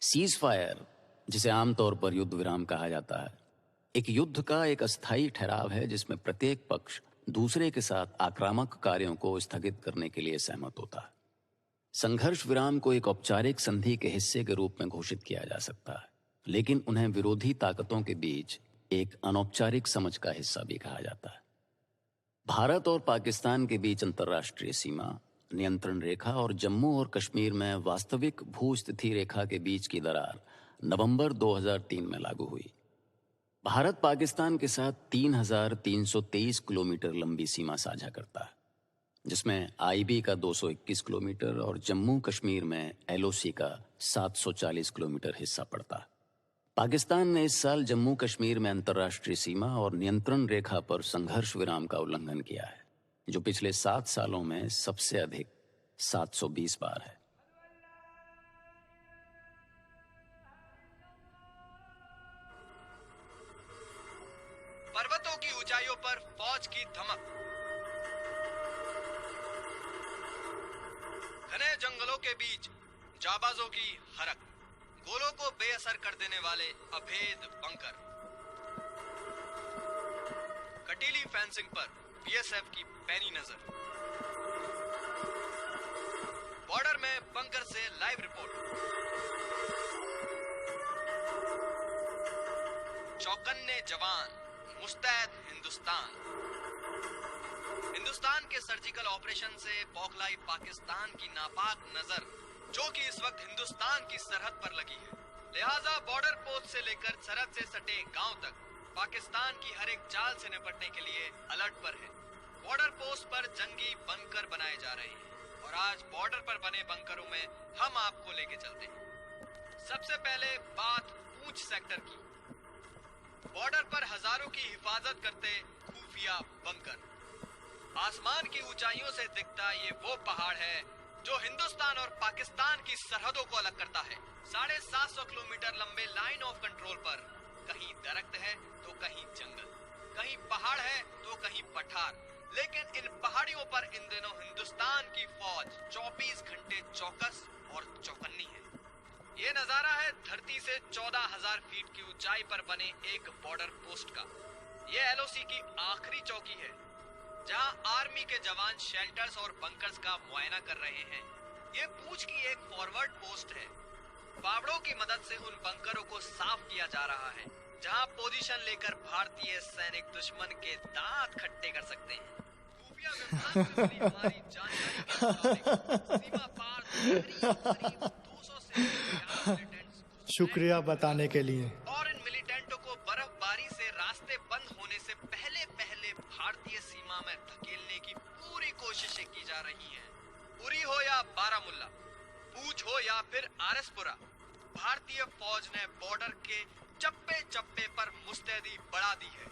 Cease fire, जिसे आमतौर पर युद्ध विराम कहा जाता है, एक युद्ध का एक अस्थायी ठहराव है जिसमें प्रत्येक पक्ष दूसरे के साथ आक्रामक कार्यों को स्थगित करने के लिए सहमत होता है। संघर्ष विराम को एक औपचारिक संधि के हिस्से के रूप में घोषित किया जा सकता है, लेकिन उन्हें विरोधी ताकतों के बीच एक अनौपचारिक समझ का हिस्सा भी कहा जाता है। भारत और पाकिस्तान के बीच अंतर्राष्ट्रीय सीमा, नियंत्रण रेखा और जम्मू और कश्मीर में वास्तविक भूस्थिति रेखा के बीच की दरार नवंबर 2003 में लागू हुई। भारत पाकिस्तान के साथ 3,323 किलोमीटर लंबी सीमा साझा करता है, जिसमें आईबी का 221 किलोमीटर और जम्मू कश्मीर में एलओसी का 740 किलोमीटर हिस्सा पड़ता है। पाकिस्तान ने इस साल जम्मू कश्मीर में अंतर्राष्ट्रीय सीमा और नियंत्रण रेखा पर संघर्ष विराम का उल्लंघन किया है, जो पिछले 7 सालों में सबसे अधिक 720 बार है। पर्वतों की ऊंचाइयों पर फौज की धमक, घने जंगलों के बीच जाबाजों की हरक, गोलों को बेअसर कर देने वाले अभेद बंकर, कटीली फेंसिंग पर बीएसएफ की पैनी नजर, बॉर्डर में बंकर से लाइव रिपोर्ट, चौकन्ने जवान, मुस्तैद हिंदुस्तान। हिंदुस्तान के सर्जिकल ऑपरेशन से बौखलाई पाकिस्तान की नापाक नजर, जो कि इस वक्त हिंदुस्तान की सरहद पर लगी है। लिहाजा बॉर्डर पोस्ट से लेकर सरहद से सटे गांव तक पाकिस्तान की हर एक चाल से निपटने के लिए अलर्ट पर है। बॉर्डर पोस्ट पर जंगी बंकर बनाए जा रहे हैं और आज बॉर्डर पर बने बंकरों में हम आपको लेके चलते हैं। सबसे पहले बात पूंछ सेक्टर की। बॉर्डर पर हजारों की हिफाजत करते खुफिया बंकर। आसमान की ऊंचाइयों से दिखता ये वो पहाड़ है जो हिंदुस्तान और पाकिस्तान की सरहदों को अलग करता है। 750 किलोमीटर लंबे लाइन ऑफ कंट्रोल पर कहीं दरख्त है तो कहीं जंगल, कहीं पहाड़ है तो कहीं पठार, लेकिन इन पहाड़ियों पर इन दिनों हिंदुस्तान की फौज 24 घंटे चौकस और चौकन्नी है। ये नजारा है धरती से 14,000 फीट की ऊंचाई पर बने एक बॉर्डर पोस्ट का। ये एलओसी की आखिरी चौकी है, जहां आर्मी के जवान शेल्टर्स और बंकर्स का मुआयना कर रहे हैं। ये पूंछ की एक फॉरवर्ड पोस्ट है। फावड़ों की मदद से उन बंकरों को साफ किया जा रहा है, जहां पोजीशन लेकर भारतीय सैनिक दुश्मन के दांत खट्टे कर सकते हैं। खुफिया विभाग से मिली हमारी जानकारी के मुताबिक सीमा पार करीब 200 से मिलिटेंट्स शुक्रिया बताने के लिए। और इन मिलिटेंटों को बर्फबारी से रास्ते बंद होने से पहले भारतीय सीमा में धकेलने की पूरी कोशिशें की जा रही हैं। उरी हो या बारामुल्ला, पूंछ हो या फिर आरएसपुरा, भारतीय फौज ने बॉर्डर के चप्पे चप्पे पर मुस्तैदी बढ़ा दी है।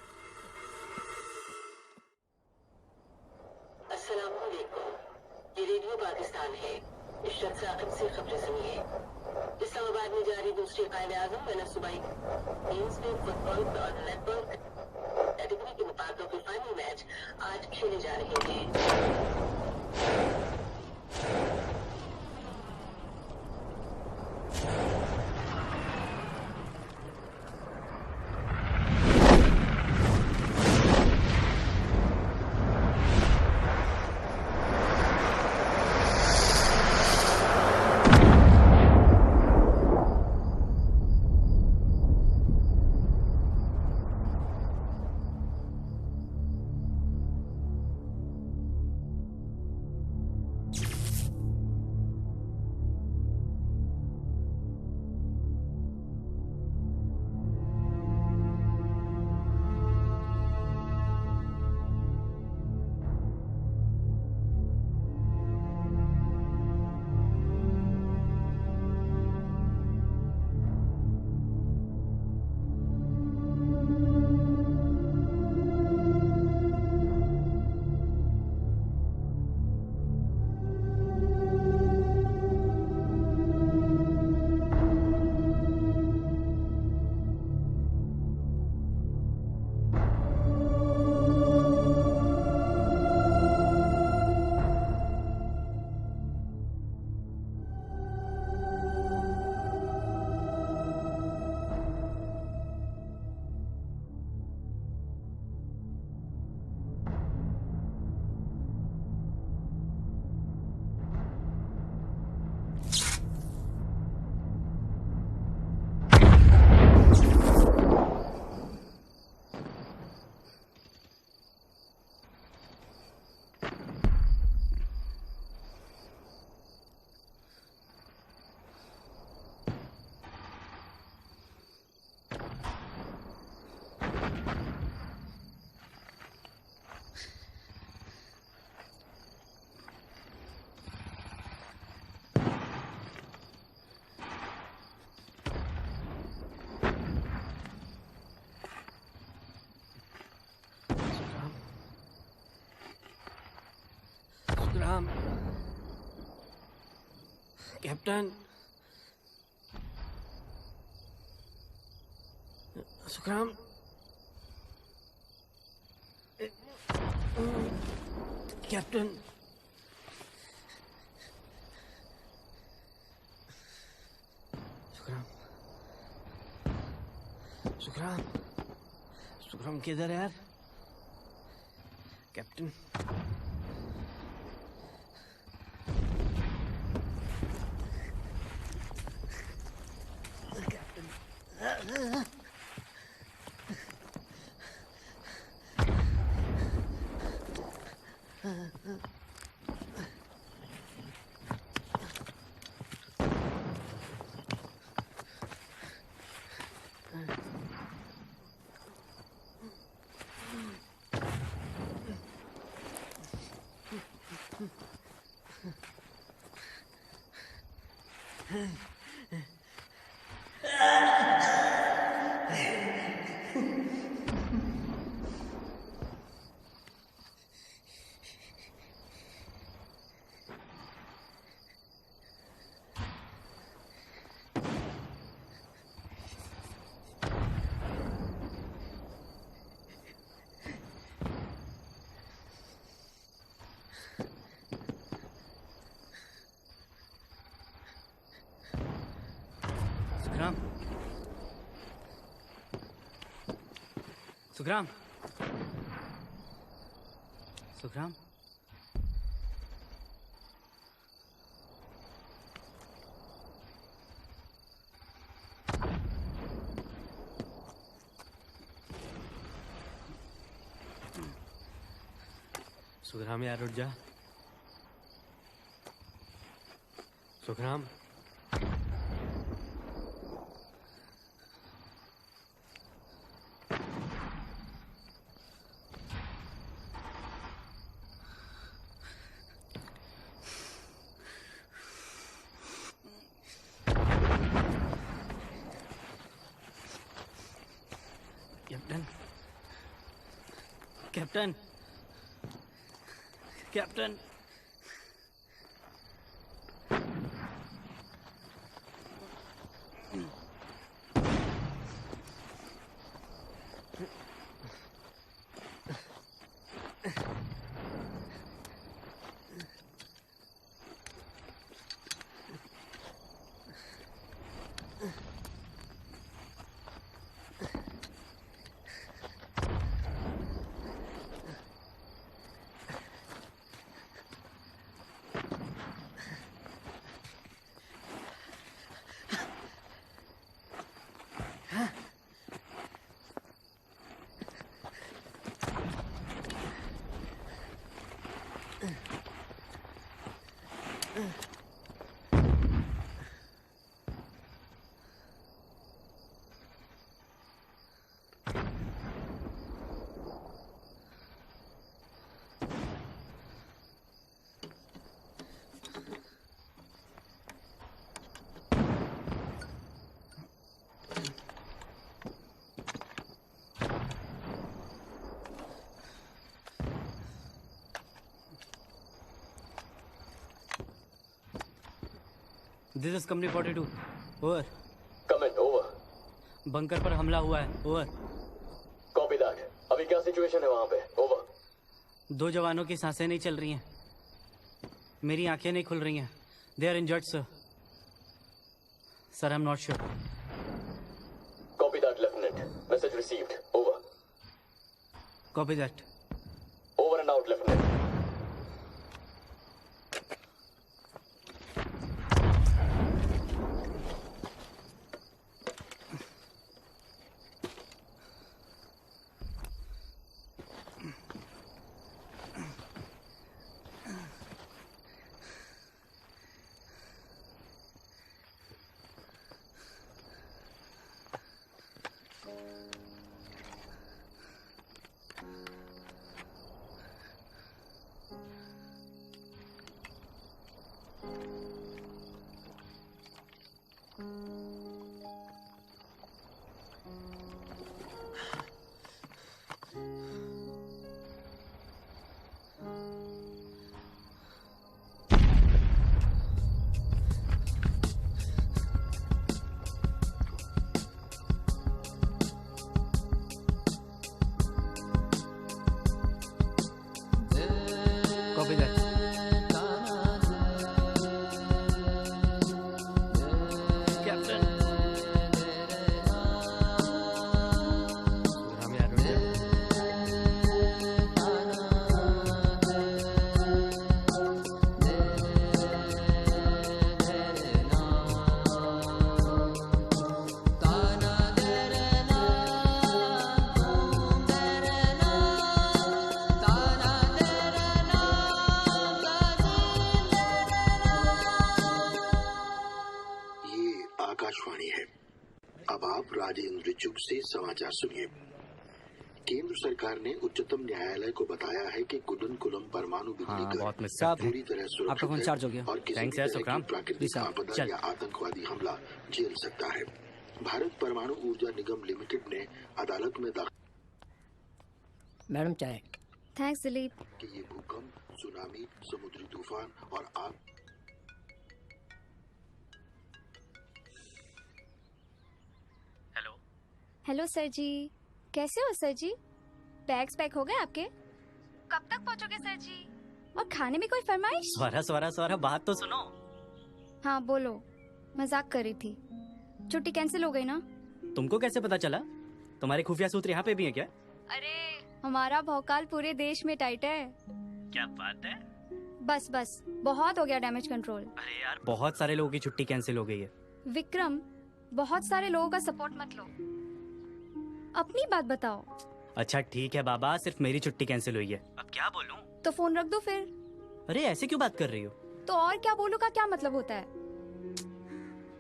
अस्सलाम वालेकुम, ये रेडियो पाकिस्तान है। इस शख्स आखिर से खबरें सुनिए। इस्लामाबाद में जारी दूसरी कायद-ए-आज़म मैंने सूबाई गेम्स में फुटबॉल और नेटबॉल कैटेगरी के मुकाबलों के फाइनल मैच आज खेले जा रहे हैं। सुखराम, कैप्टन सुखराम, कैप्टन सुखराम, सुखराम, सुखराम किधर है यार? कैप्टन सुखराम, सुखराम, सुखराम, सुखराम यार उठ जा। Sukhram, captain, captain, captain, this is company 42, over. Comment over. Bunker पर हमला हुआ है, ओवर। Copy that. अभी क्या सिचुएशन है वहां पे? ओवर। 2 जवानों की सांसें नहीं चल रही हैं, मेरी आंखें नहीं खुल रही हैं। They are injured sir. Sir I am not sure. Copy that lieutenant. Message received. Over. Copy that. Over and out lieutenant. अब आप राजेंद्र चुग से समाचार सुनिए। केंद्र सरकार ने उच्चतम न्यायालय को बताया है कि कुडनकुलम परमाणु बिजली घर पूरी तरह सुरक्षित है और किसी भी तरह की प्राकृतिक आपदा या आतंकवादी हमला झेल सकता है। भारत परमाणु ऊर्जा निगम लिमिटेड ने अदालत में मैडम चाय। थैंक्स दिलीप। कि ये भूकंप, सुनामी, समुद्री तूफान और आग। हेलो सर जी, कैसे हो सर जी? बैग्स पैक हो गए आपके? कब तक पहुंचोगे सर जी? और खाने में कोई फरमाइश? स्वरा बात तो सुनो। हाँ बोलो, मजाक कर रही थी। छुट्टी कैंसिल हो गई ना? तुमको कैसे पता चला? तुम्हारे खुफिया सूत्र यहाँ पे भी हैं क्या? अरे हमारा भौकाल पूरे देश में टाइट है। क्या बात है? बस बहुत हो गया डैमेज कंट्रोल। अरे यार, बहुत सारे लोगों की छुट्टी कैंसिल हो गई है। विक्रम, बहुत सारे लोगों का सपोर्ट मत लो, अपनी बात बताओ। अच्छा ठीक है बाबा, सिर्फ मेरी छुट्टी कैंसिल हुई है। अब क्या बोलूं? तो फोन रख दो फिर। अरे ऐसे क्यों बात कर रही हो? तो और क्या बोलूं का क्या मतलब होता है?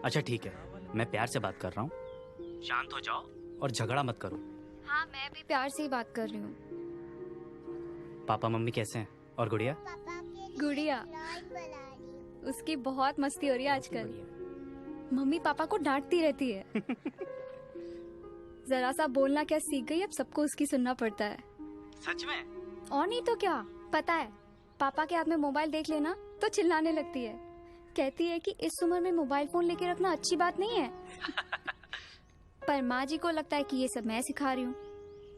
अच्छा ठीक है, मैं प्यार से बात कर रहा हूँ, शांत हो जाओ और झगड़ा मत करो। हाँ मैं भी प्यार से ही बात कर रही हूँ। पापा मम्मी कैसे हैं? और गुड़िया? गुड़िया, उसकी बहुत मस्ती हो रही है आजकल। मम्मी पापा को डांटती रहती है। जरा सा बोलना क्या सीख गई, अब सबको उसकी सुनना पड़ता है। सच में? और नहीं तो क्या, पता है पापा के हाथ में मोबाइल देख लेना तो चिल्लाने लगती है। कहती है कि इस उम्र में मोबाइल फोन लेके रखना अच्छी बात नहीं है। पर माँ जी को लगता है कि ये सब मैं सिखा रही हूँ।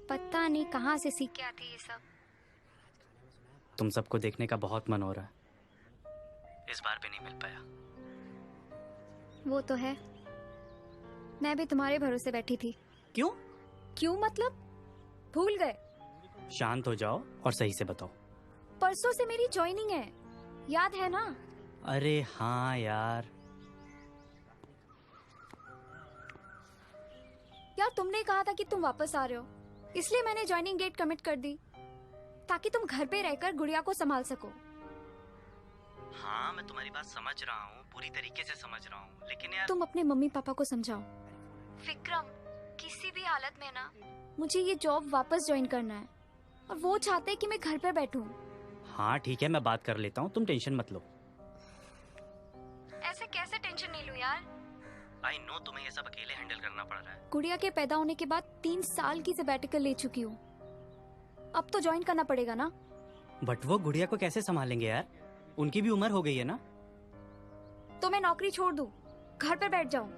पता नहीं कहाँ से सीख के आती है ये सब। तुम सबको देखने का बहुत मन हो रहा है, इस बार भी नहीं मिल पाया। वो तो है, मैं भी तुम्हारे भरोसे बैठी थी। क्यों मतलब? भूल गए? शांत हो जाओ और सही से बताओ। परसों से मेरी ज्वाइनिंग है, याद है ना? अरे हाँ यार। यार तुमने कहा था कि तुम वापस आ रहे हो, इसलिए मैंने ज्वाइनिंग डेट कमिट कर दी ताकि तुम घर पे रहकर गुड़िया को संभाल सको। हाँ मैं तुम्हारी बात समझ रहा हूँ, पूरी तरीके से समझ रहा हूँ, लेकिन यार तुम अपने मम्मी पापा को समझाओ। विक्रम, किसी भी हालत में ना मुझे ये जॉब वापस ज्वाइन करना है और वो चाहते हैं कि मैं घर पे बैठूं। हाँ ठीक है, मैं बात कर लेता हूँ, तुम टेंशन मत लो। ऐसे कैसे टेंशन नहीं लूं यार? आई नो तुम्हें ये सब अकेले हैंडल करना पड़ रहा है। गुड़िया के पैदा होने के बाद 3 साल की सैबेटिकल ले चुकी हूँ, अब तो ज्वाइन करना पड़ेगा ना। बट वो गुड़िया को कैसे संभालेंगे यार, उनकी भी उम्र हो गई है ना। तो मैं नौकरी छोड़ दूं, घर पे बैठ जाऊं?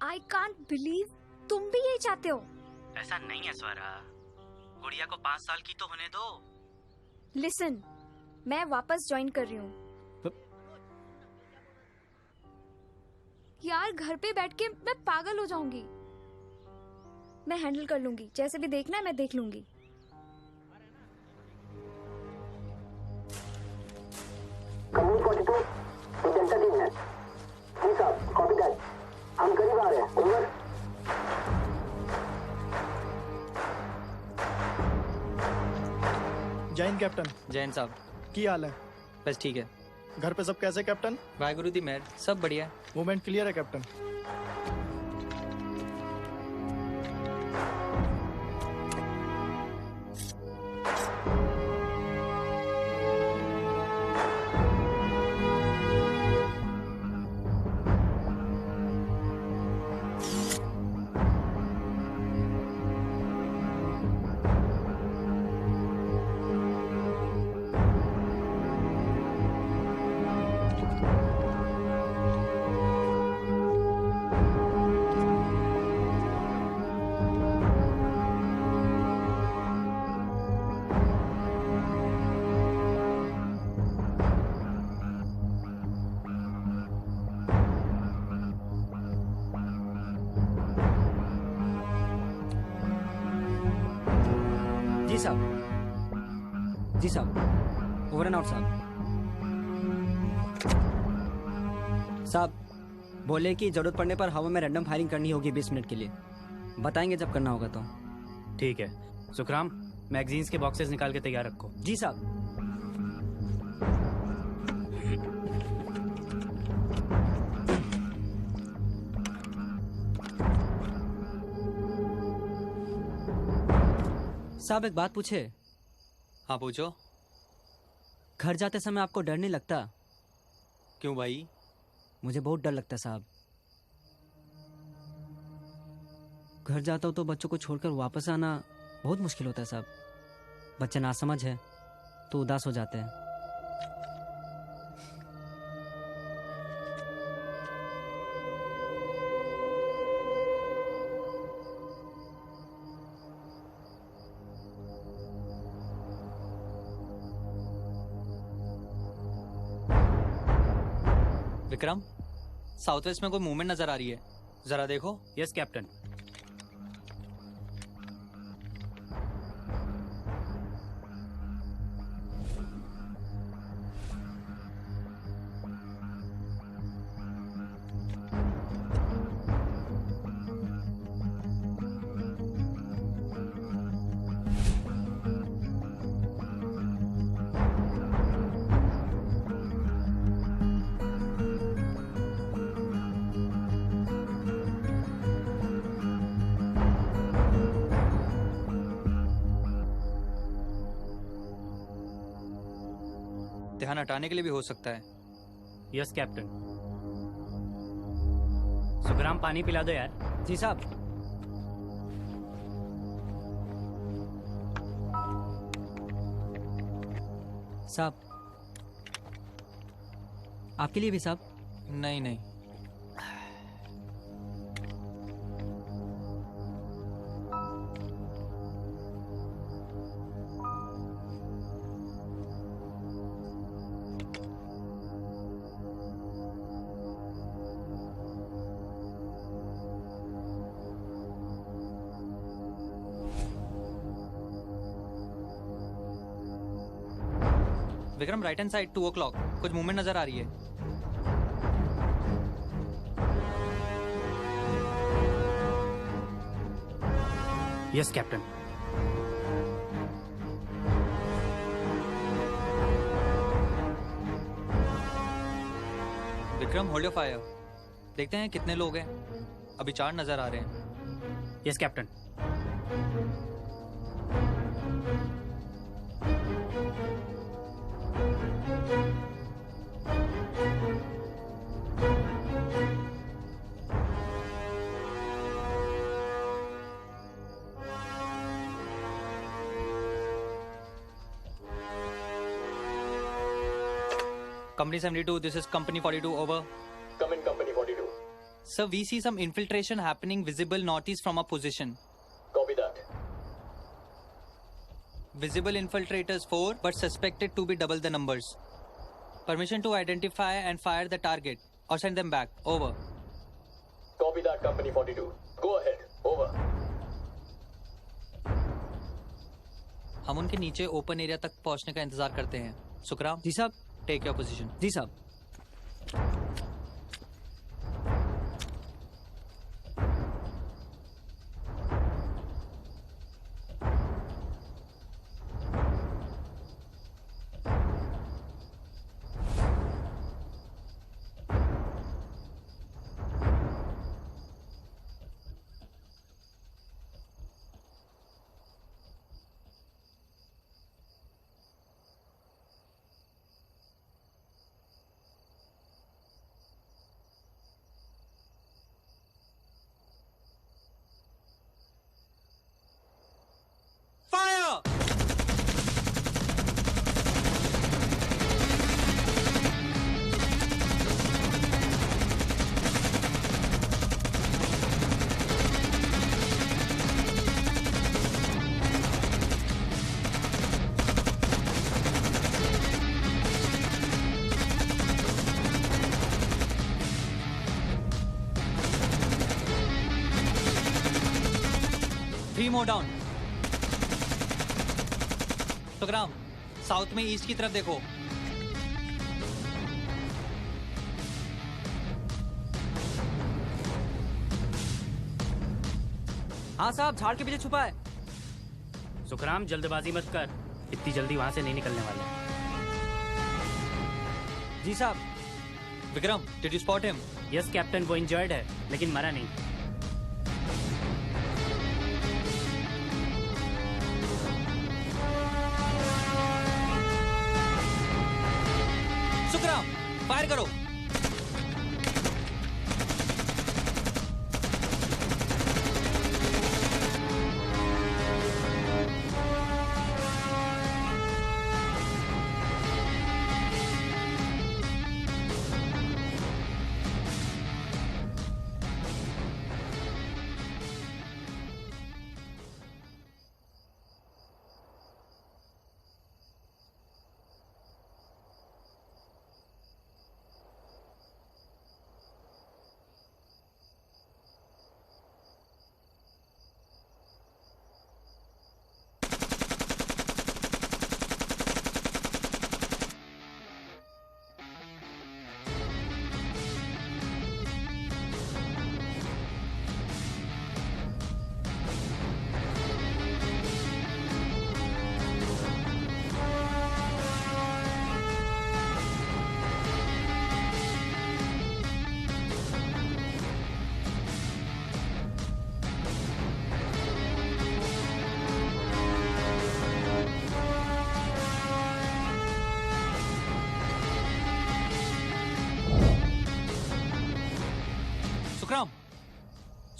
I can't believe तुम भी यही चाहते हो। ऐसा नहीं है स्वरा, गुड़िया को 5 साल की तो होने दो। लिसन, मैं वापस ज्वाइन कर रही हूँ। यार घर पे बैठ के मैं पागल हो जाऊंगी। मैं हैंडल कर लूंगी, जैसे भी देखना है मैं देख लूंगी। हम करीब आ रहे हैं। ओवर। जैन कैप्टन। जैन साहब की हाल है? बस ठीक है। घर पे सब कैसे कैप्टन? वाहेगुरु दी मेहर, सब बढ़िया। मूवमेंट क्लियर है कैप्टन। जी साहब, जी साहब, ओवर एंड आउट साहब। साहब बोले कि जरूरत पड़ने पर हवा में रैंडम फायरिंग करनी होगी 20 मिनट के लिए, बताएंगे जब करना होगा तो। ठीक है सुखराम, मैगजीन्स के बॉक्सेस निकाल के तैयार रखो। जी साहब। साहब एक बात पूछे? हाँ पूछो। घर जाते समय आपको डर नहीं लगता? क्यों भाई? मुझे बहुत डर लगता है साहब। घर जाता हूँ तो बच्चों को छोड़कर वापस आना बहुत मुश्किल होता है साहब। बच्चे नासमझ है तो उदास हो जाते हैं। विक्रम, साउथ वेस्ट में कोई मूवमेंट नजर आ रही है, जरा देखो। Yes captain. ध्यान हटाने के लिए भी हो सकता है। Yes captain. सुखराम पानी पिला दो यार। जी साहब। साहब आपके लिए भी साहब? नहीं नहीं। Vikram, right hand side 2 o'clock कुछ मूवमेंट नजर आ रही है। Yes captain. Vikram, hold your fire. देखते हैं कितने लोग हैं। अभी 4 नजर आ रहे हैं। Yes captain. Company 72, this is Company 42, over. Come in, Company 42. Sir, we see some infiltration happening visible northeast from our position. Copy that. Visible infiltrators 4, but suspected to be double the numbers. Permission to identify and fire the target, or send them back, over. Copy that, Company 42. Go ahead, over. हम उनके नीचे open area तक पहुंचने का इंतजार करते हैं। सुखराम। जी साहब। Take your position. जी साहब। More down. सुखराम, साउथ में ईस्ट की तरफ देखो। हाँ साहब, झाड़ के पीछे छुपा है। सुखराम, जल्दबाजी मत कर, इतनी जल्दी वहां से नहीं निकलने वाले। जी साहब। Vikram, did you spot him? Yes captain, वो इंजर्ड है लेकिन मरा नहीं। फायर करो।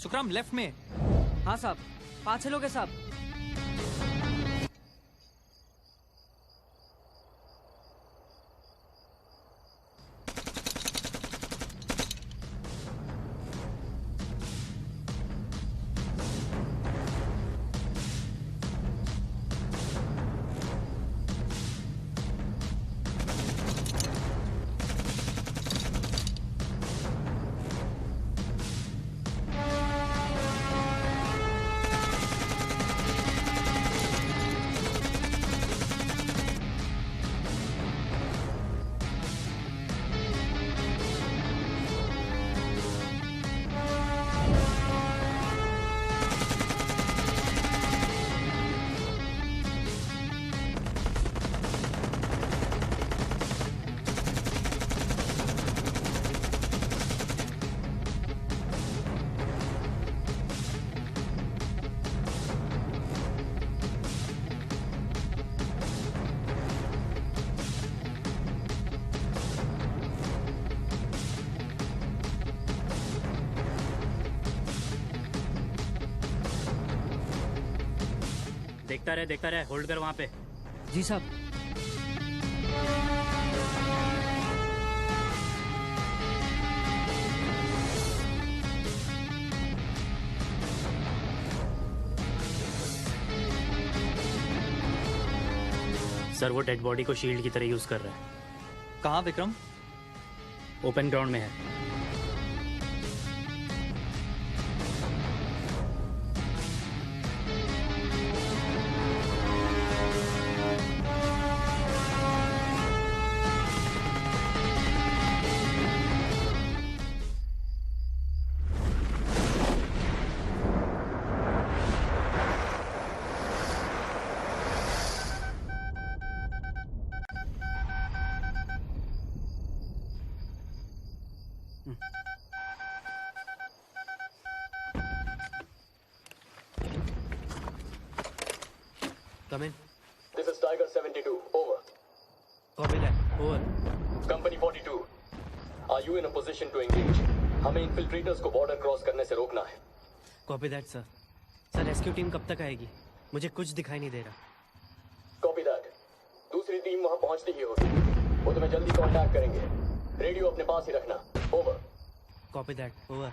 सुखराम लेफ्ट में। हाँ साहब, 5 लोग हैं साहब। देखता रहे, होल्ड कर वहाँ पे। जी साहब। सर वो डेड बॉडी को शील्ड की तरह यूज कर रहा है। कहाँ विक्रम? ओपन ग्राउंड में है। Come in. This is Tiger 72. Over. Copy that. Over. Company 42. Are you in a position to engage? हमें इन्फिल्ट्रेटर्स को बॉर्डर क्रॉस करने से रोकना है। Copy that, sir. Sir rescue team कब तक आएगी? मुझे कुछ दिखाई नहीं दे रहा। Copy that. दूसरी टीम वहां पहुंचती ही होगी। वो तुम्हें जल्दी कांटेक्ट करेंगे। रेडियो अपने पास ही रखना। Over. Copy that. Over.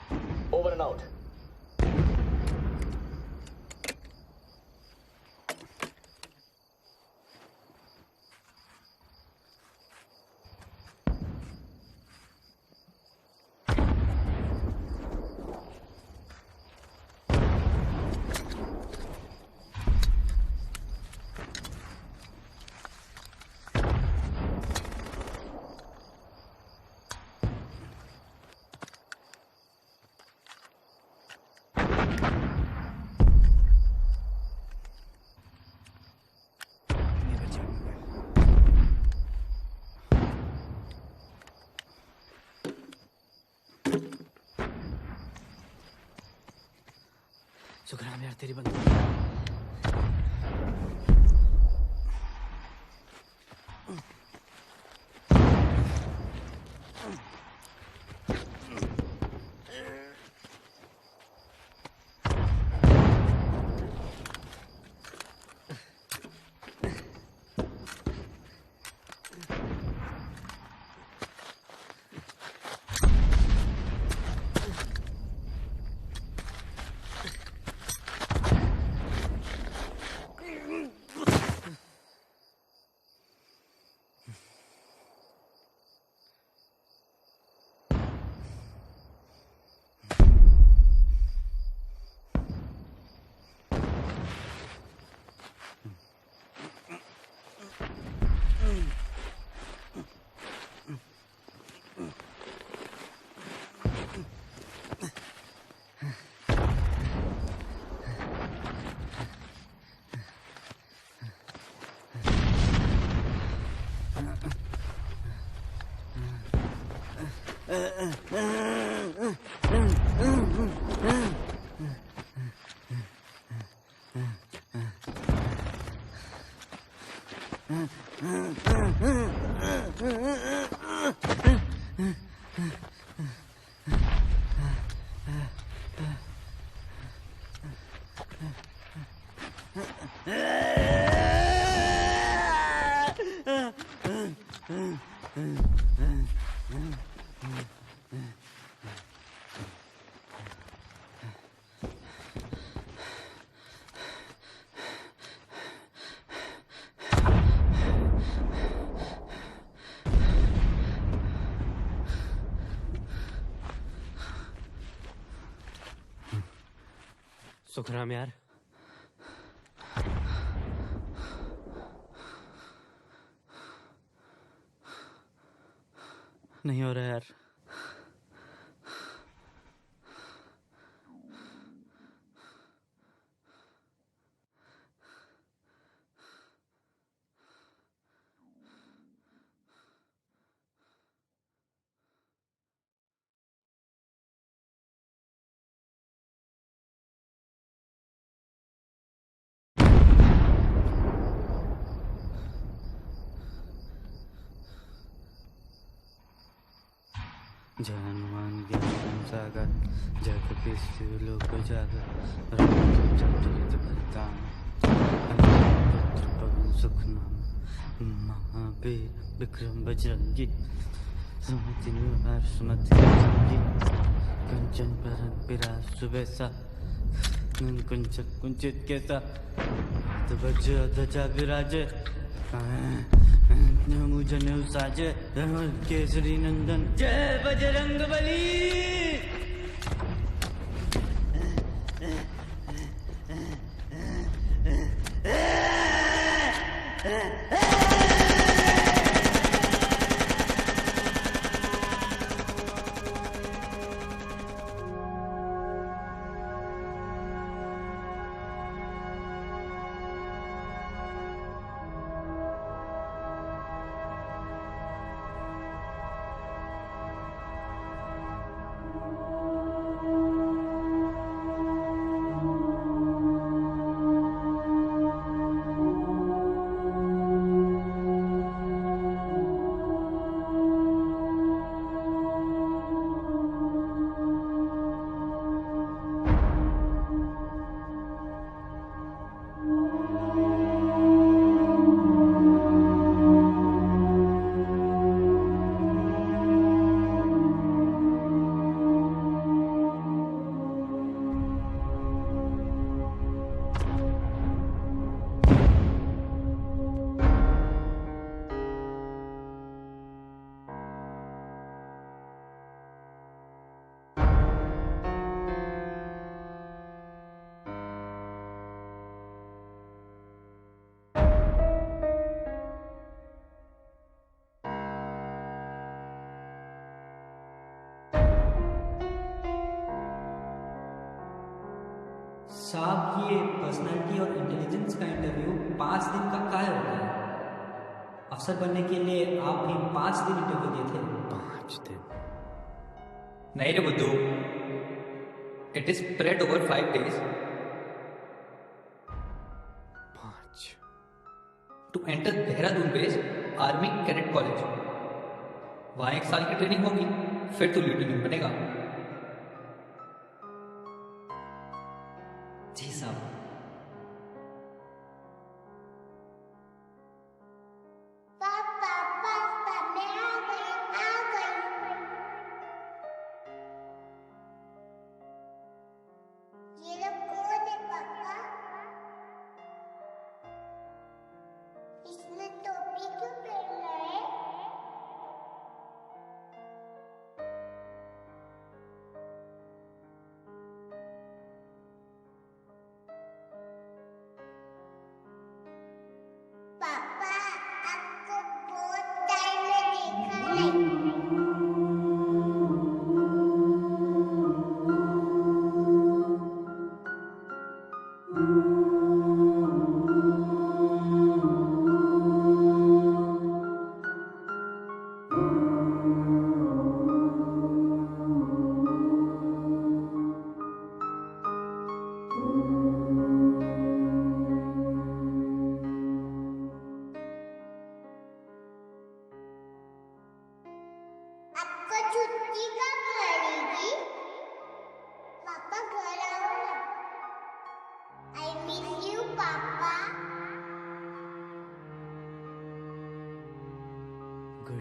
Over and out. Sukhram यार तेरी बंदूक। सुखराम यार, नहीं हो रहा यार। जानवान ज्ञान सागर जग विश्व लोक जागर पुत्र पवन सुख नाम महावीर विक्रम बजरंगी सुमति निवार सुमति रंगी कंचन परन पिराज सुबेसा कुंचन कुंचित केसा ध्वज ध्वजा विराजे जनेऊ साजे केसरी नंदन जय बजरंग बली। साहब, ये पर्सनालिटी और इंटेलिजेंस का इंटरव्यू 5 दिन का काहे होता है? अफसर बनने के लिए आप भी 5 दिन इंटरव्यू दिए थे। 5 दिन नहीं रे बुद्धू, it is spread over 5 days 5 to enter Dehradun based army cadet college. वहां 1 साल की ट्रेनिंग होगी, फिर तो लेफ्टिनेंट बनेगा। जी साहब।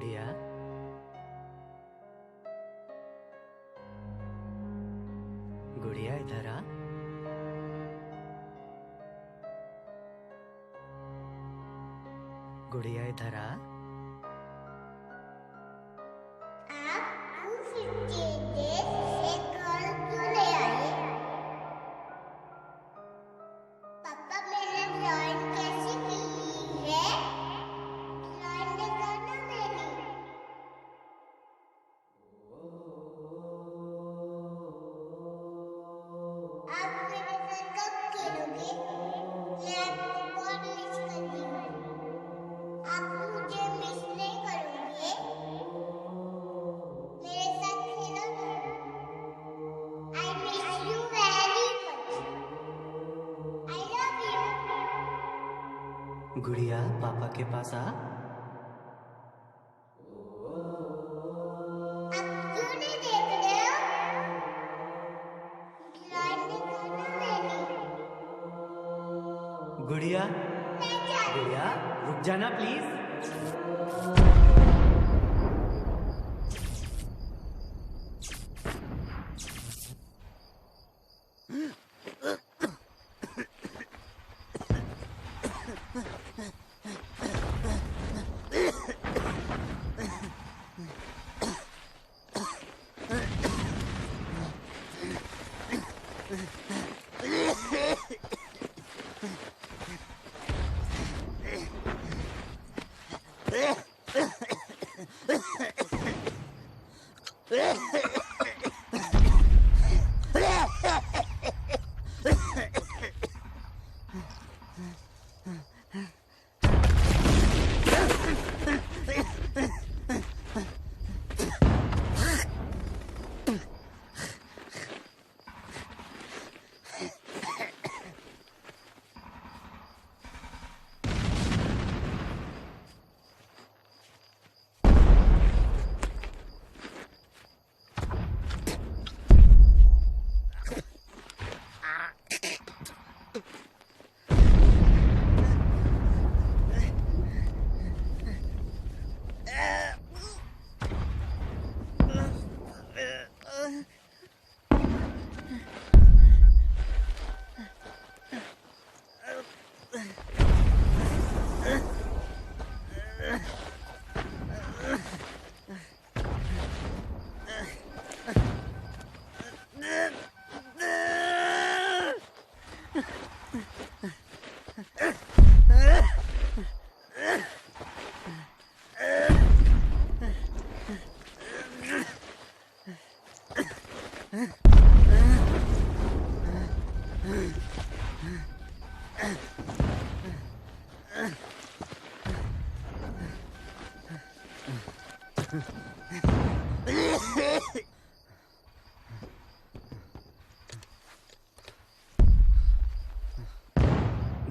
गुड़िया, गुड़िया इधर आ। गुड़िया इधर आ। गुड़िया पापा के पास आ। गुड़िया, गुड़िया रुक जाना please.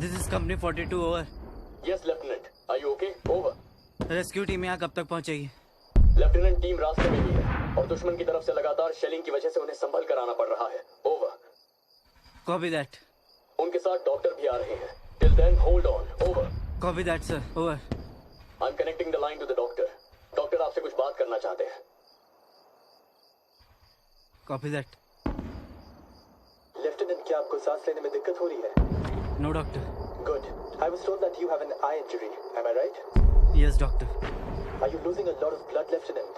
This is company 42 over. Yes, Lieutenant. Are you okay? Over. Rescue team यहाँ कब तक पहुँचेगी? लेफ्टिनेंट टीम रास्ते में ही है और दुश्मन की तरफ से लगातार शेलिंग की वजह से उन्हें संभल कर आना पड़ रहा है। ओवर। Copy that. उनके साथ डॉक्टर भी आ रहे हैं। Till then, hold on. Over. Copy that, sir. Over. I'm connecting the line to the doctor. Doctor आपसे कुछ बात करना चाहते हैं। Copy that. लेफ्टिनेंट, क्या आपको सांस लेने में दिक्कत हो रही है? No, doctor. Good. I was told that you have an eye injury. Am I right? Yes, doctor. Are you losing a lot of blood, Lieutenant?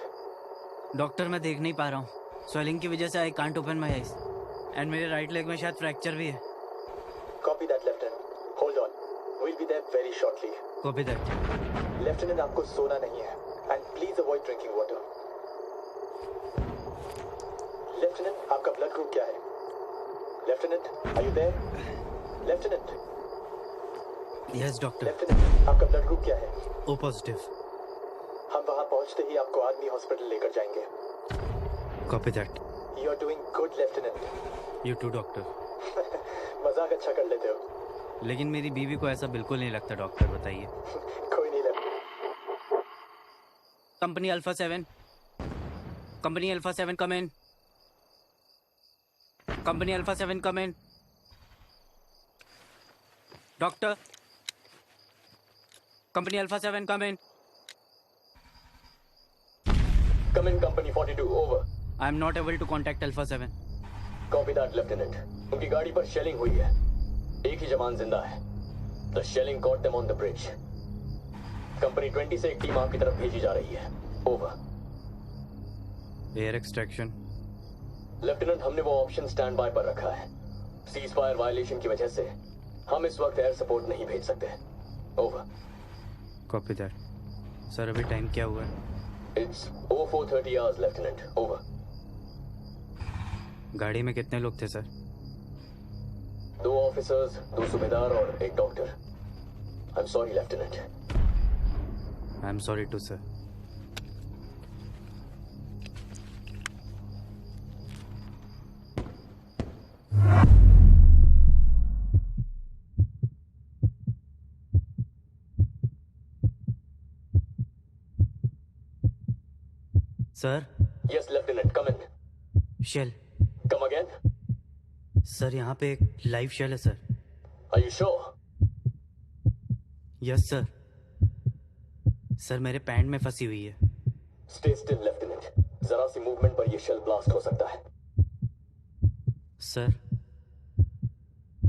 Doctor मैं देख नहीं पा रहा हूँ। स्वेलिंग की वजह से I can't open my eyes and मेरे राइट लेग में शायद फ्रैक्चर भी है। Copy that, Lieutenant. Hold on. We'll be there very shortly. Copy that. Lieutenant, आपको सोना नहीं है and please avoid drinking water. Lieutenant, आपका ब्लड ग्रुप क्या है? Lieutenant, are you there? Lieutenant. Yes, doctor. Lieutenant, आपका ब्लड ग्रुप क्या है? O positive. हम वहाँ पहुँचते ही आपको आर्मी हॉस्पिटल लेकर जाएंगे। Copy that. You are doing good, Lieutenant. You too, doctor. मजाक अच्छा कर लेते हो। लेकिन मेरी बीवी को ऐसा बिल्कुल नहीं लगता, डॉक्टर बताइए। कोई नहीं लगता। Company alpha 7। Company alpha 7 come in. Company alpha 7 come in. Doctor. Company alpha 7 come in. Come in, Company 42. Over. I am not able to contact Alpha 7. Copy that, Lieutenant. उनकी गाड़ी पर शेलिंग हुई है। एक ही जवान जिंदा है। The shelling caught them on the bridge. Company 20 से एक टीम आपकी तरफ भेजी जा रही है। Over. Air extraction. लेफ्टिनेंट, हमने वो ऑप्शन स्टैंड बाय पर रखा है। सीज फायर वायलेशन की वजह से हम इस वक्त एयर सपोर्ट नहीं भेज सकते। ओवर। Copy that. सर अभी टाइम क्या हुआ है? It's 0430 hours lieutenant. ओवर। गाड़ी में कितने लोग थे सर? 2 ऑफिसर्स, 2 सूबेदार और एक doctor. I am sorry lieutenant. I am sorry to sir. Sir. Yes lieutenant, come in. Shell. Come again. Sir यहाँ पे एक लाइव शेल है sir. Are you sure? Yes sir. Sir मेरे पैंट में फंसी हुई है। स्टे स्टिल लेफ्टिनेंट, जरा सी मूवमेंट पर ये शेल ब्लास्ट हो सकता है। सर।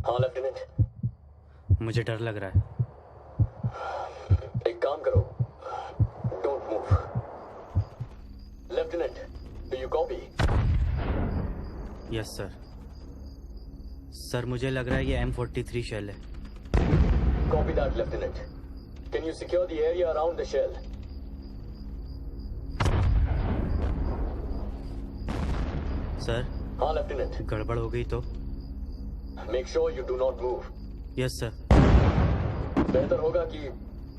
हाँ लेफ्टिनेंट। मुझे डर लग रहा है। एक काम करो, don't move. Lieutenant, do you copy? Yes sir. Sir मुझे लग रहा है ये M43 शेल है। Copy that lieutenant. Can you secure the area around the shell? Sir. हाँ लेफ्टिनेंट। गड़बड़ हो गई तो? Make sure you do not move. Yes sir. बेहतर होगा कि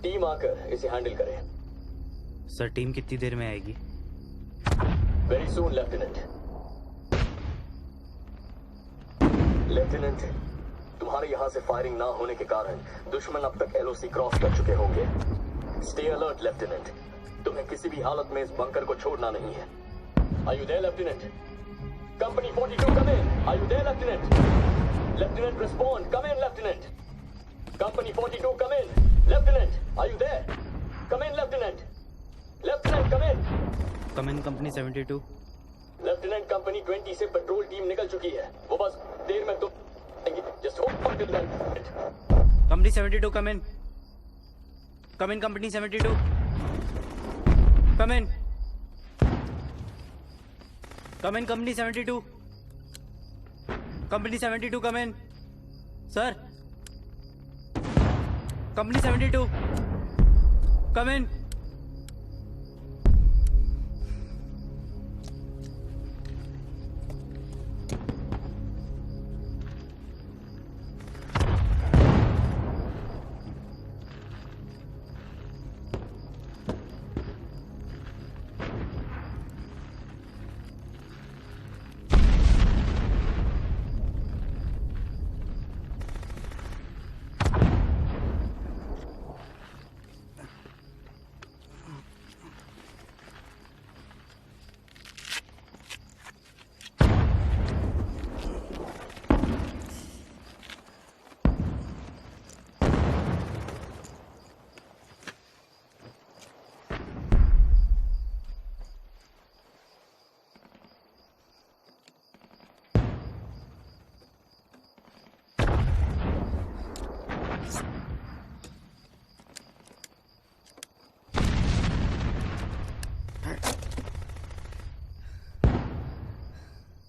टीम आकर इसे हैंडल करे। सर टीम कितनी देर में आएगी? Very soon lieutenant. लेफ्टिनेंट, तुम्हारे यहाँ से फायरिंग ना होने के कारण दुश्मन अब तक LOC क्रॉस कर चुके होंगे। स्टे अलर्ट लेफ्टिनेंट, तुम्हें किसी भी हालत में इस बंकर को छोड़ना नहीं है। Are you there lieutenant? Company 42 come in. Are you there lieutenant? Lieutenant respond. Come in lieutenant. Company 42 come in. Lieutenant, are you there? Come in lieutenant. Lieutenant come in. Come in company 72। Lieutenant, company 20 से petrol team निकल चुकी है। वो बस देर में तो just hold till then. Company 72 come in. Come in company 72। Come in. Come in company 72। Company 72 come in. Sir. Company 72 come in.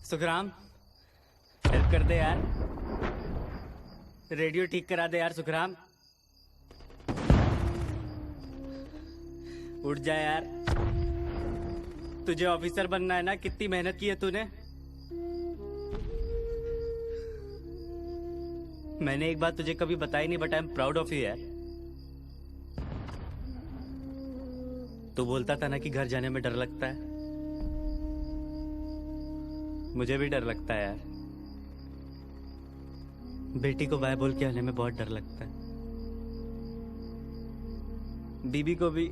Sukhram, help कर दे यार। रेडियो ठीक करा दे यार सुखराम। उठ जा यार। तुझे ऑफिसर बनना है ना? कितनी मेहनत की है तूने। मैंने एक बात तुझे कभी बताई नहीं, but I am proud of you यार। तू बोलता था ना कि घर जाने में डर लगता है। मुझे भी डर लगता है यार। बेटी को बाय बोल के आने में बहुत डर लगता है। बीबी को भी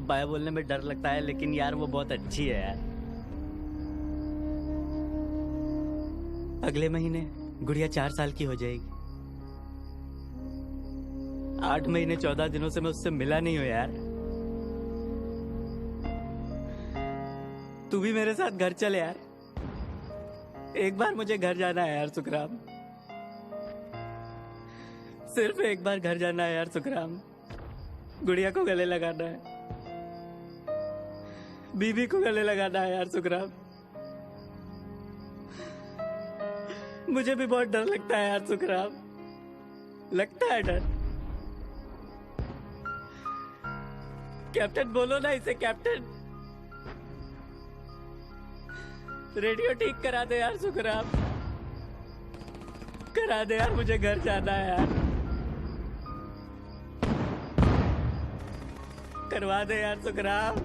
बाय बोलने में डर लगता है, लेकिन यार वो बहुत अच्छी है यार। अगले महीने गुड़िया 4 साल की हो जाएगी। 8 महीने 14 दिनों से मैं उससे मिला नहीं हूं यार। तू भी मेरे साथ घर चले यार। एक बार मुझे घर जाना है यार सुखराम, सिर्फ एक बार घर जाना है यार सुखराम। गुड़िया को गले लगाना है, बीबी को गले लगाना है यार सुखराम। मुझे भी बहुत डर लगता है यार सुखराम, लगता है डर। कैप्टन बोलो ना इसे, कैप्टन रेडियो ठीक करा दे यार सुखराम, करा दे यार, मुझे घर जाना है यार, करवा दे यार सुखराम।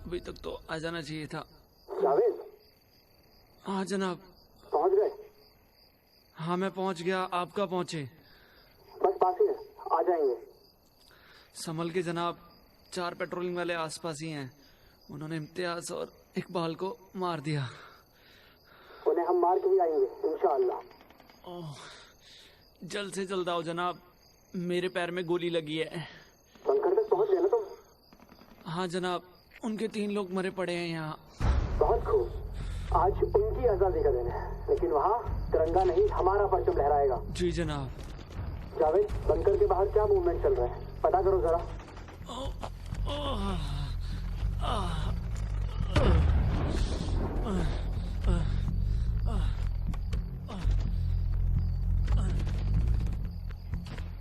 अभी तक तो आ जाना चाहिए था। जावेद। हाँ जनाब। पहुंच गए? हाँ मैं पहुंच गया, आप कहाँ पहुंचे? बस पास ही है, आ जाएंगे। संभल के जनाब, 4 पेट्रोलिंग वाले आसपास ही हैं। उन्होंने इम्तियाज और इकबाल को मार दिया। उन्हें हम मार के ही आएंगे इंशाअल्लाह। जल्द से जल्द आओ जनाब, मेरे पैर में गोली लगी है। बंकर तक पहुंच गए ना तुम? हाँ जनाब, उनके 3 लोग मरे पड़े हैं यहाँ। बहुत खूब, आज उनकी आजादी का दिन है, लेकिन वहाँ तिरंगा नहीं हमारा परचम लहराएगा। जी जनाब। जावेद, बंकर के बाहर क्या मूवमेंट चल रहा है, पता करो जरा।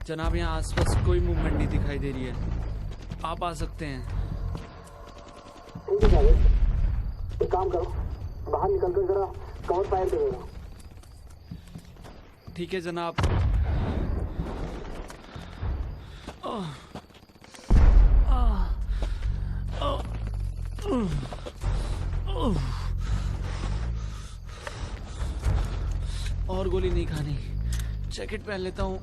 जनाब यहाँ आसपास कोई मूवमेंट नहीं दिखाई दे रही है, आप आ सकते हैं। ठीक है जावेद, एक काम करो, बाहर निकलकर जरा कवर फायर दे देना। ठीक है जनाब। और गोली नहीं खानी, जैकेट पहन लेता हूँ।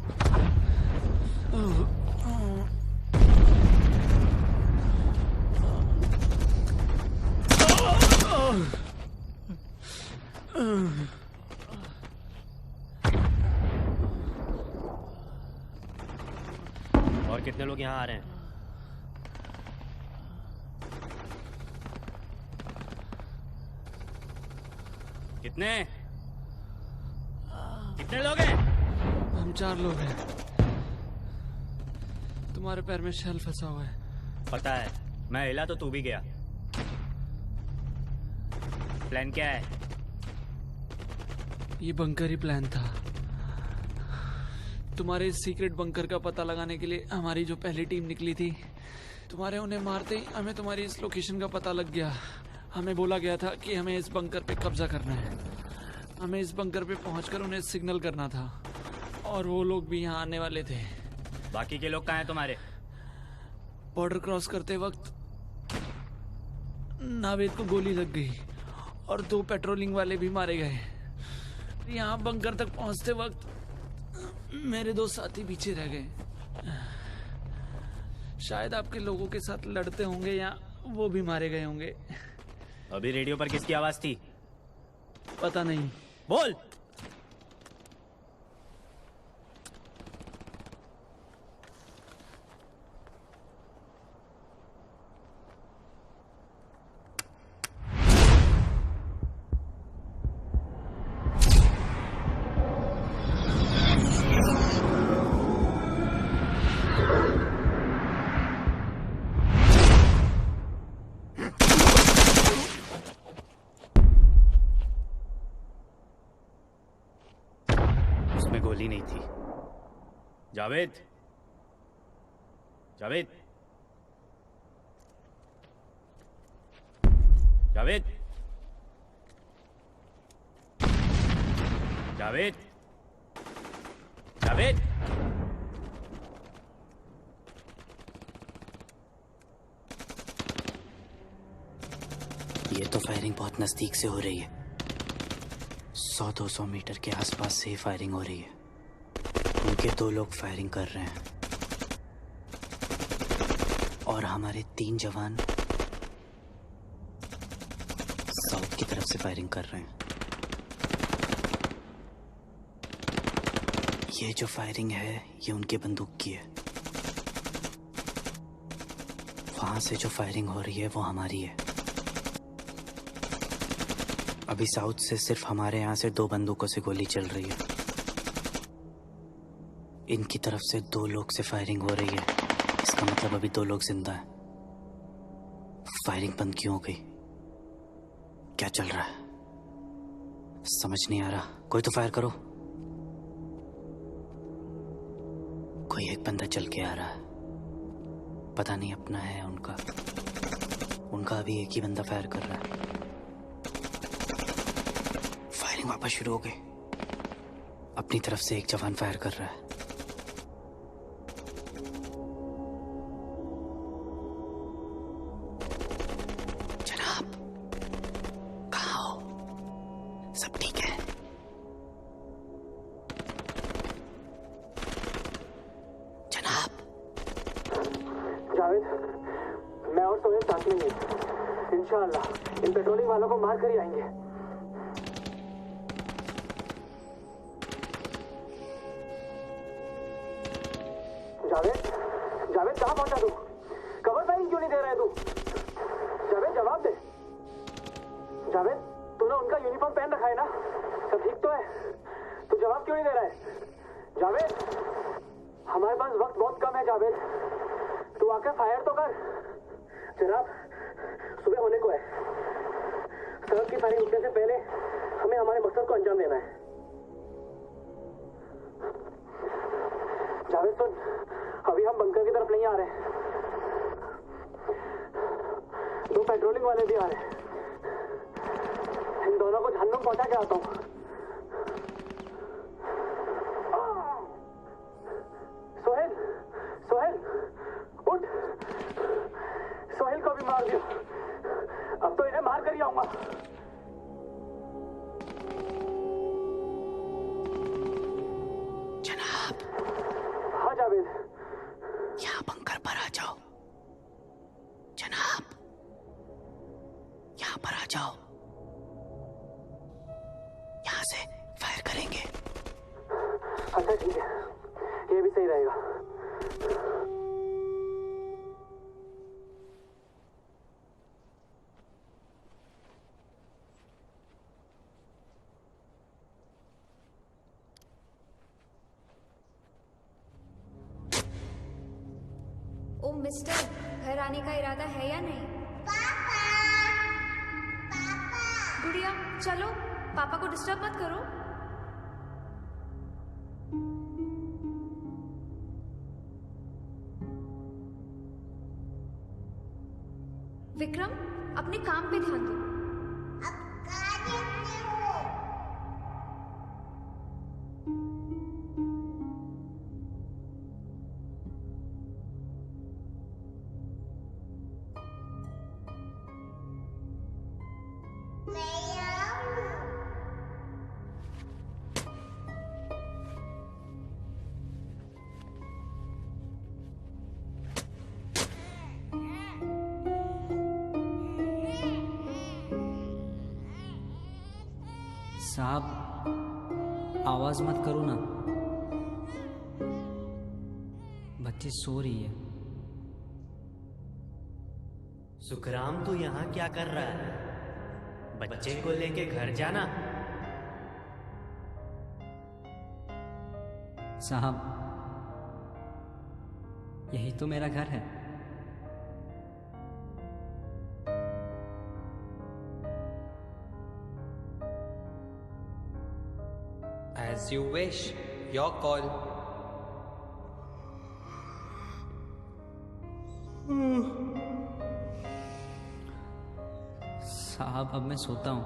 और कितने लोग यहाँ आ रहे हैं? कितने लोग हैं? हम 4 लोग हैं। तुम्हारे पैर में शेल फंसा हुआ है। पता है, मैं हिला तो तू भी गया। प्लान क्या है? ये बंकर ही प्लान था। तुम्हारे सीक्रेट बंकर का पता लगाने के लिए हमारी जो पहली टीम निकली थी, तुम्हारे उन्हें मारते ही हमें तुम्हारी इस लोकेशन का पता लग गया। हमें बोला गया था कि हमें इस बंकर पे कब्जा करना है। हमें इस बंकर पे पहुंचकर उन्हें सिग्नल करना था, और वो लोग भी यहाँ आने वाले थे। बाकी के लोग कहाँ हैं तुम्हारे? बॉर्डर क्रॉस करते वक्त नावेद को गोली लग गई और 2 पेट्रोलिंग वाले भी मारे गए। यहाँ बंकर तक पहुंचते वक्त मेरे 2 साथी पीछे रह गए। शायद आपके लोगों के साथ लड़ते होंगे या वो भी मारे गए होंगे। अभी रेडियो पर किसकी आवाज थी? पता नहीं। बोल। गोली नहीं थी। जावेद, जावेद, जावेद, जावेद, जावेद। ये तो फायरिंग बहुत नजदीक से हो रही है। 100-200 मीटर के आसपास से फायरिंग हो रही है। उनके 2 लोग फायरिंग कर रहे हैं और हमारे 3 जवान साउथ की तरफ से फायरिंग कर रहे हैं। ये जो फायरिंग है ये उनके बंदूक की है। वहां से जो फायरिंग हो रही है वो हमारी है। अभी साउथ से सिर्फ हमारे यहाँ से 2 बंदूकों से गोली चल रही है। इनकी तरफ से 2 लोग से फायरिंग हो रही है। इसका मतलब अभी 2 लोग जिंदा हैं। फायरिंग बंद क्यों हो गई? क्या चल रहा है? समझ नहीं आ रहा। कोई तो फायर करो। कोई एक बंदा चल के आ रहा है, पता नहीं अपना है उनका। उनका अभी एक ही बंदा फायर कर रहा है। फायरिंग वापस शुरू हो गई। अपनी तरफ से एक जवान फायर कर रहा है। जनाब, कहाँ हो? सब ठीक है? जनाब। जावेद, मैं और सोहेल साथ में हैं। इंशाअल्लाह इन पेट्रोलिंग वालों को मार कर ही आएंगे। कहाँ पहुंचा तू? कवर फायरिंग क्यों नहीं दे रहा है तू? जावेद जवाब दे। जावेद तूने उनका यूनिफॉर्म पहन रखा है ना? सब ठीक तो है? तू जवाब क्यों नहीं दे रहा है? जावेद हमारे पास वक्त बहुत कम है जावेद, तू आके फायर तो कर। जनाब सुबह होने को है, सड़क की फायरिंग उठने से पहले हमें हमारे मकसद को अंजाम देना है। जावेद सुन, अभी हम बंकर की तरफ नहीं आ रहे, 2 पेट्रोलिंग वाले भी आ रहे हैं। इन दोनों को जहन्नुम पहुंचा के आता हूँ। सोहेल, सोहेल उठ, सोहेल को भी मार दियो, अब तो इन्हें मार कर ही आऊंगा। जनाब। हाँ जावेद। यहाँ बंकर पर आ जाओ। जनाब यहाँ पर आ जाओ, यहाँ से फायर करेंगे। अच्छा ठीक है, ये भी सही रहेगा। ओ मिस्टर, घर आने का इरादा है या नहीं? पापा, पापा। गुड़िया चलो, पापा को डिस्टर्ब मत करो। विक्रम अपने काम पे ध्यान दो। साहब आवाज मत करो ना, बच्ची सो रही है। सुखराम तू यहाँ क्या कर रहा है? बच्चे को लेके घर जाना। साहब यही तो मेरा घर है। As you wish, your call. साहब अब मैं सोता हूँ।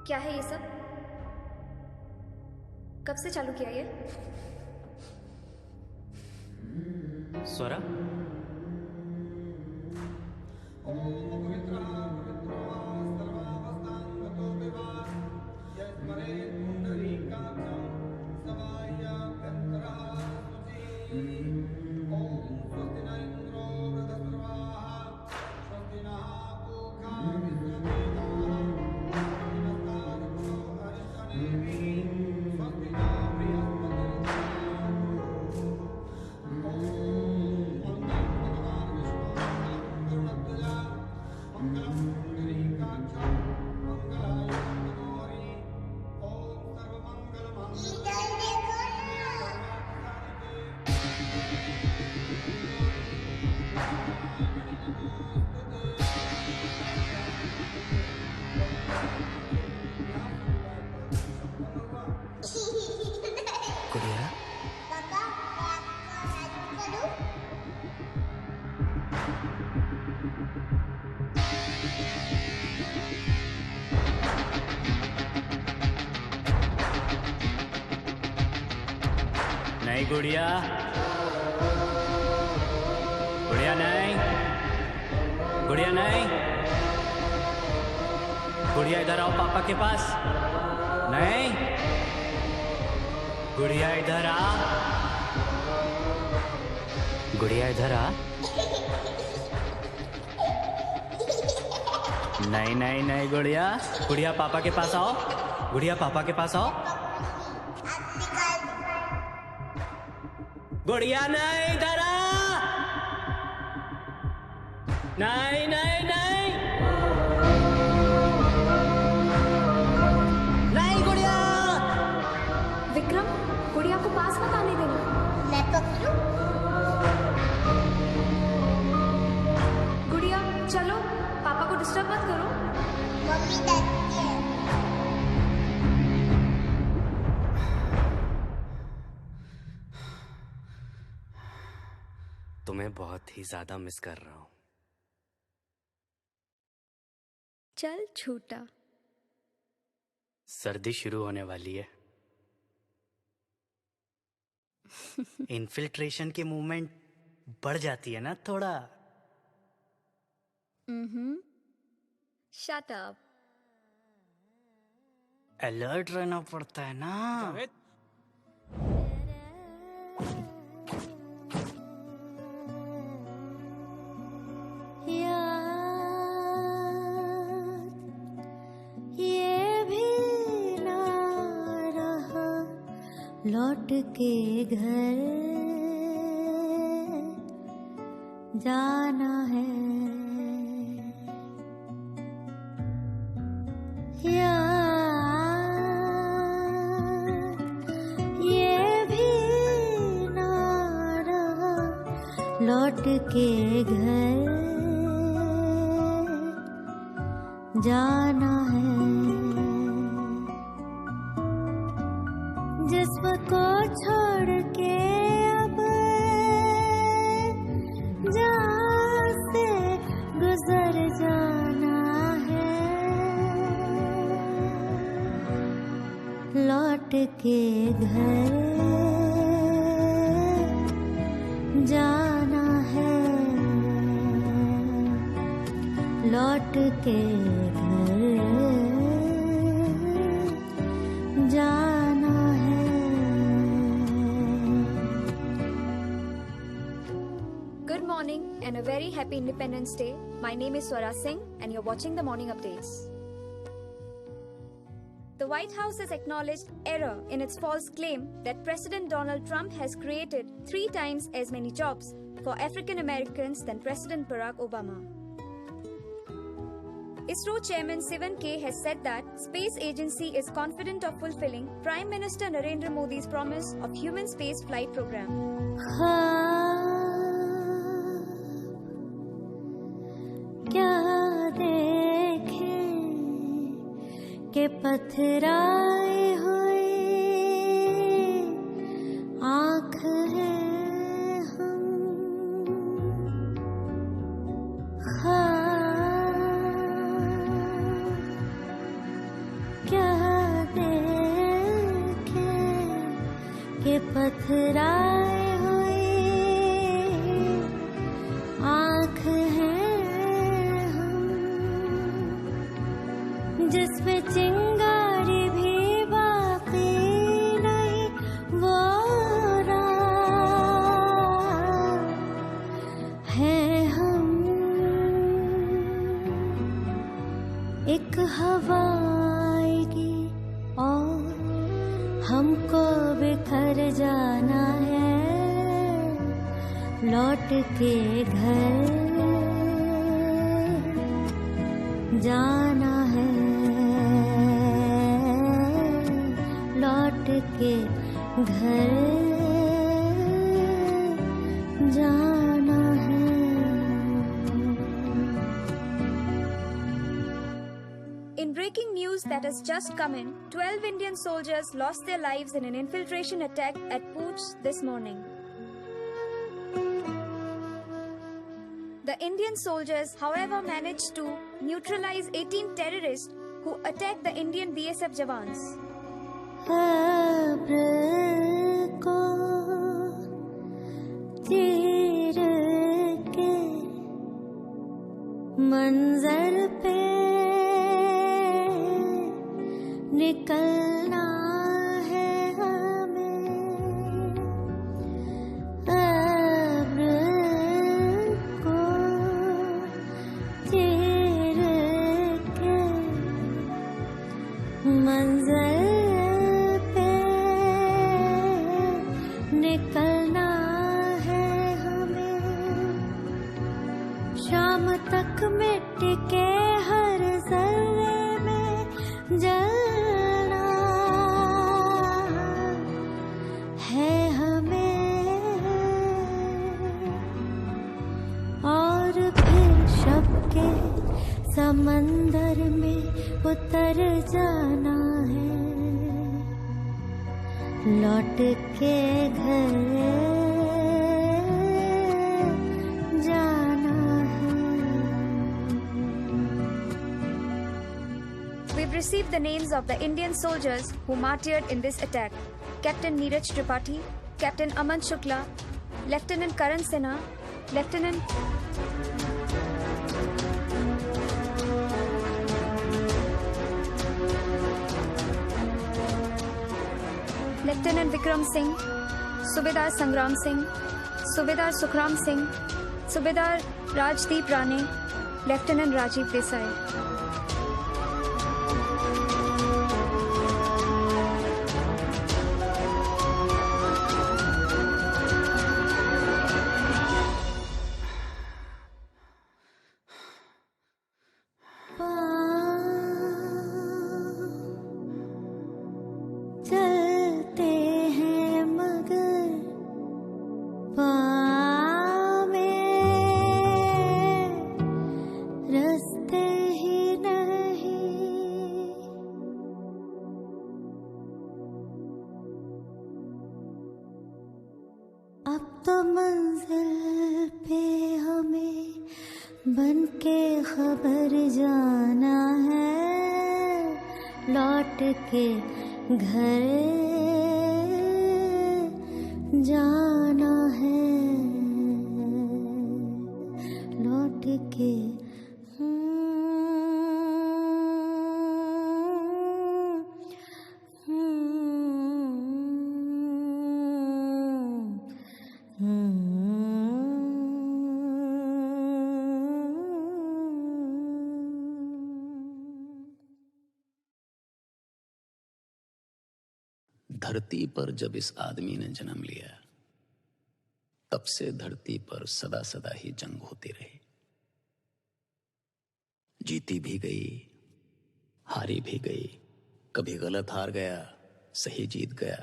क्या है ये सब? कब से चालू किया ये? स्वरा नहीं गुड़िया, गुड़िया नहीं, गुड़िया नहीं, गुड़िया इधर आओ पापा के पास। नहीं गुड़िया इधर आ, गुड़िया इधर आ। नहीं नहीं नहीं गुड़िया, गुड़िया पापा के पास आओ, गुड़िया पापा के पास आओ। गुड़िया नहीं इधर आ। नहीं नहीं नहीं नहीं गुड़िया। विक्रम, गुड़िया को पास मत आने देना। मैं पकड़ूं? गुड़िया चलो, पापा को डिस्टर्ब मत करो। मम्मी डरती है। तुम्हें बहुत ही ज्यादा मिस कर रहा हूं। चल छोटा। सर्दी शुरू होने वाली है। इन्फिल्ट्रेशन की मूवमेंट बढ़ जाती है ना थोड़ा। Shut up. अलर्ट रहना पड़ता है ना। ये भी ना रहा लौट के घर जाना है। ये भी ना रहा लौट के घर जाना है। जिस्म को छोड़ के अब जहाँ से गुजर जाना है। लौट के घर जाना है। लौट के घर जाना है। Good morning and a very happy Independence Day. My name is Swara Singh and you're watching the morning updates. The White House has acknowledged error in its false claim that President Donald Trump has created 3 times as many jobs for African Americans than President Barack Obama. ISRO Chairman Sivan K has said that Space Agency is confident of fulfilling Prime Minister Narendra Modi's promise of human space flight program. क्या देखे के पथराए हुए आँख है हम। क्या देखे के पथराए हुए आँख है जिसमें चिंगारी भी बाकी नहीं वो रात है हम। एक हवा आएगी और हमको बिखर जाना है। लौट के घर जाना है। लौट के घर जाना है। In breaking news that has just come in, 12 Indian soldiers lost their lives in an infiltration attack at Pooch this morning. The Indian soldiers, however, managed to neutralize 18 terrorists who attacked the Indian BSF jawans. अब्र को चीर के मंजर पे निकलना है हमें, अब्र को चीर के मंजर पे निकलना है हमें, शाम तक मिट के हर जर्रे में जलना है हमें, और फिर शब के समंदर में उतर जाना है, लौट के घर जाना है। We've received the names of the Indian soldiers who martyred in this attack. Captain Neeraj Tripathi, Captain Aman Shukla, Lieutenant Karan Sinha, Lieutenant Vikram Singh, Subedar Sangram Singh, Subedar Sukhram Singh, Subedar Rajdeep Rane, Lieutenant Rajiv Desai. चलते हैं मगर पाँव में रास्ते ही नहीं, अब तो मंजिल पे हमें बन के खबर जाना है, लौट के घर जाना है, लौट के धरती पर जब इस आदमी ने जन्म लिया, तब से धरती पर सदा सदा ही जंग होती रही, जीती भी गई, हारी भी गई, कभी गलत हार गया, सही जीत गया,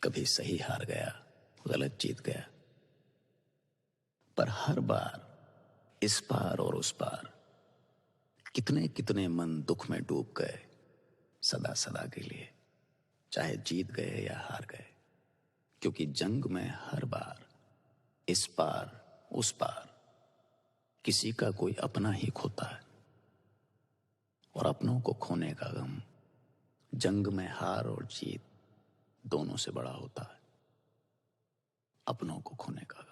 कभी सही हार गया, गलत जीत गया, पर हर बार इस पार और उस पार कितने कितने मन दुख में डूब गए, सदा सदा के लिए, चाहे जीत गए या हार गए, क्योंकि जंग में हर बार इस पार उस पार किसी का कोई अपना ही खोता है, और अपनों को खोने का गम जंग में हार और जीत दोनों से बड़ा होता है, अपनों को खोने का गम।